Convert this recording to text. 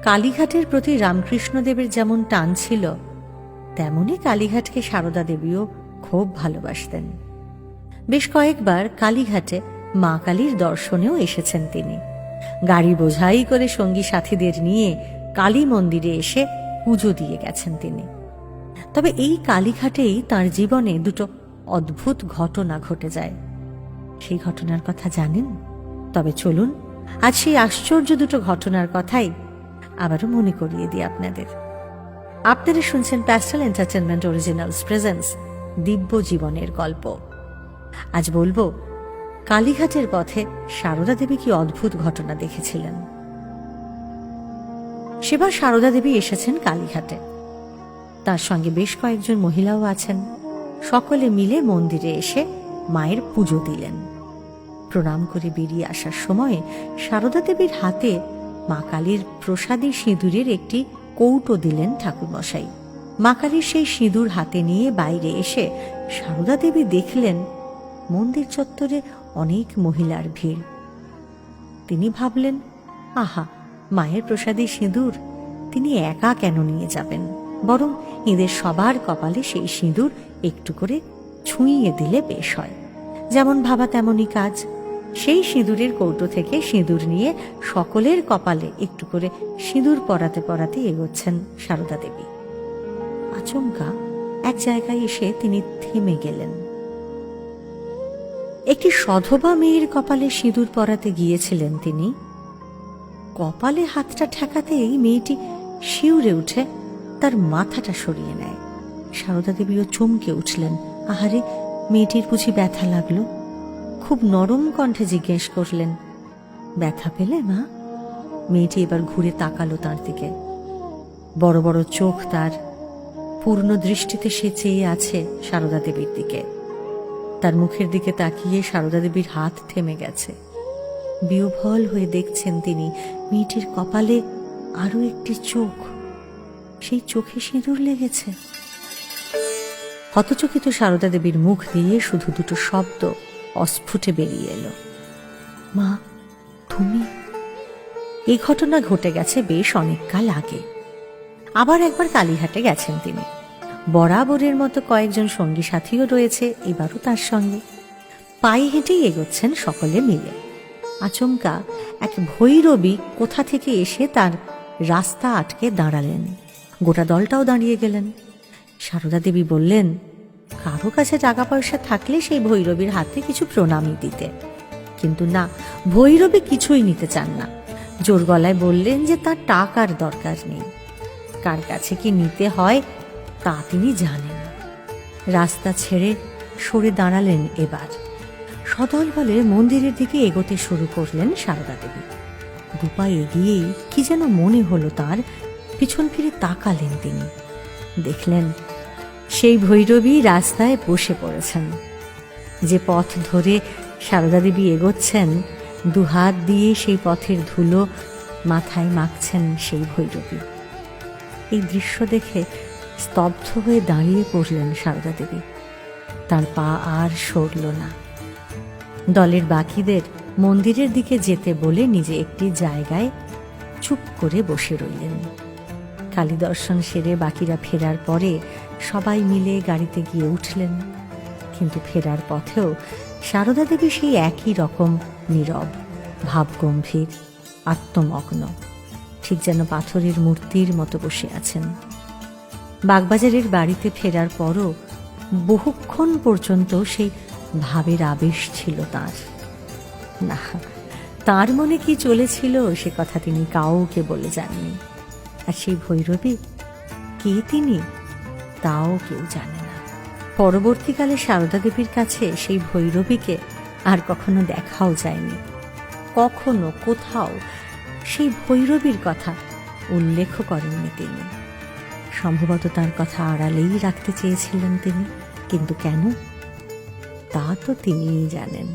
কালীঘাটের প্রতি রামকৃষ্ণদেবের যেমন টান ছিল, তেমনি কালীঘাটকে সারদা দেবীও খুব ভালোবাসতেন। বেশ কয়েকবার কালীঘাটে মা কালীর দর্শনেও এসেছেন তিনি। গাড়ি বোঝাই করে সঙ্গী সাথীদের নিয়ে কালী মন্দিরে এসে পুজো দিয়ে গেছেন তিনি। তবে এই কালীঘাটেই তাঁর জীবনে দুটো অদ্ভুত ঘটনা ঘটে যায়। সেই ঘটনার কথা জানেন? তবে চলুন আজ সেই আশ্চর্য দুটো ঘটনার কথাই আবারও মনে করিয়ে দিই আপনাদের। আপনারা শুনছেন প্যাস্টেল এন্টারটেনমেন্ট অরিজিনালস প্রেজেন্স দিব্য জীবনের গল্প। আজ বলবো কালীঘাটের পথে সারদা দেবী কি অদ্ভুত ঘটনা দেখেছিলেন। সেবার সারদা দেবী এসেছেন কালীঘাটে। তার সঙ্গে বেশ কয়েকজন মহিলাও আছেন। সকলে মিলে মন্দিরে এসে মায়ের পুজো দিলেন। প্রণাম করে বেরিয়ে আসার সময় সারদা দেবীর হাতে মা কালীর প্রসাদী সিঁদুরের একটি কৌটো দিলেন ঠাকুরমশাই। মা কালীর সেই সিঁদুর হাতে নিয়ে বাইরে এসে সারদা দেবী দেখলেন মন্দির চত্বরে অনেক মহিলার ভিড়। তিনি ভাবলেন, আহা, মায়ের প্রসাদী সিঁদুর তিনি একা কেন নিয়ে যাবেন, বরং এদের সবার কপালে সেই সিঁদুর একটু করে ছুঁইয়ে দিলে বেশ হয়। যেমন ভাবা তেমনই কাজ। সেই সিঁদুরের কৌটো থেকে সিঁদুর নিয়ে সকলের কপালে একটু করে সিঁদুর পরাতে পরাতে এগোচ্ছেন সারদা দেবী। আচমকা এক জায়গায় এসে তিনি থেমে গেলেন। একটি সধবা মেয়ের কপালে সিঁদুর পরাতে গিয়েছিলেন তিনি। কপালে হাতটা ঠেকাতেই মেয়েটি শিউরে উঠে তার মাথাটা সরিয়ে নেয়। সারদা দেবীও চমকে উঠলেন। আহারে, মেয়েটির বুঝি ব্যথা লাগলো? খুব নরম কণ্ঠে জিজ্ঞেস করলেন, ব্যথা পেলে মা? মেয়েটি এবার ঘুরে তাকালো তার দিকে। বড় বড় চোখ তার, পূর্ণ দৃষ্টিতে সে চেয়ে আছে সারদা দেবীর দিকে। তার মুখের দিকে তাকিয়ে সারদা দেবীর হাত থেমে গেছে। বিহ্বল হয়ে দেখছেন তিনি মেয়েটির কপালে আরো একটি চোখ। সেই চোখে সিঁদুর লেগেছে। হতচকিত সারদা দেবীর মুখ দিয়ে শুধু দুটো শব্দ অস্ফুটে বেরিয়ে এলো, মা তুমি। এই ঘটনা ঘটে গেছে বেশ অনেককাল আগে। আবার একবার কালীঘাটে গেছেন তিনি। বরাবরের মতো কয়েকজন সঙ্গী সাথীও রয়েছে এবারও তার সঙ্গে। পায়ে হেঁটেই এগোচ্ছেন সকলে মিলে। আচমকা এক ভৈরবী কোথা থেকে এসে তার রাস্তা আটকে দাঁড়ালেন। গোটা দলটাও দাঁড়িয়ে গেলেন। সারদা দেবী বললেন, কারো কাছে টাকা পয়সা থাকলে সেই ভৈরবীর হাতে কিছু প্রণামী দিতে। কিন্তু না, ভৈরবী কিছুই নিতে চান না। জোর গলায় বললেন যে তার টাকার দরকার নেই। কার কাছে কি নিতে হয় তা তিনি জানেন। রাস্তা ছেড়ে সরে দাঁড়ালেন। এবার সদল বলে মন্দিরের দিকে এগোতে শুরু করলেন সারদা দেবী। দুপা এগিয়েই কি যেন মনে হলো তার, পিছন ফিরে তাকালেন তিনি। দেখলেন সেই ভৈরবী রাস্তায় বসে পড়েছেন। যে পথ ধরে সারদা দেবী এগোচ্ছেন, দুহাত দিয়ে সেই পথের ধুলো মাথায় মাখছেন সেই ভৈরবী। এই দৃশ্য দেখে স্তব্ধ হয়ে দাঁড়িয়ে পড়লেন সারদা দেবী। তার পা আর সরল না। দলের বাকিদের মন্দিরের দিকে যেতে বলে নিজে একটি জায়গায় চুপ করে বসে রইলেন। কালী দর্শন সেরে বাকিরা ফেরার পরে সবাই মিলে গাড়িতে গিয়ে উঠলেন। কিন্তু ফেরার পথেও সারদা দেবী সেই একই রকম নীরব, ভাবগম্ভীর, আত্মমগ্ন, ঠিক যেন পাথরের মূর্তির মতো বসে আছেন। বাগবাজারের বাড়িতে ফেরার পরও বহুক্ষণ পর্যন্ত সেই ভাবের আবেশ ছিল তার। না, তার মনে কি চলেছিল সে কথা তিনি কাউকে বলে যাননি। আর সেই ভৈরবী কে তিনি তাও কেউ জানে না। পরবর্তীকালে সারদা দেবীর কাছে সেই ভৈরবীকে আর কখনো দেখাও যায়নি। কখনো কোথাও সেই ভৈরবীর কথা উল্লেখ করেননি তিনি। সম্ভবত তার কথা আড়ালেই রাখতে চেয়েছিলেন তিনি, কিন্তু কেন তা তো তিনিই জানেন।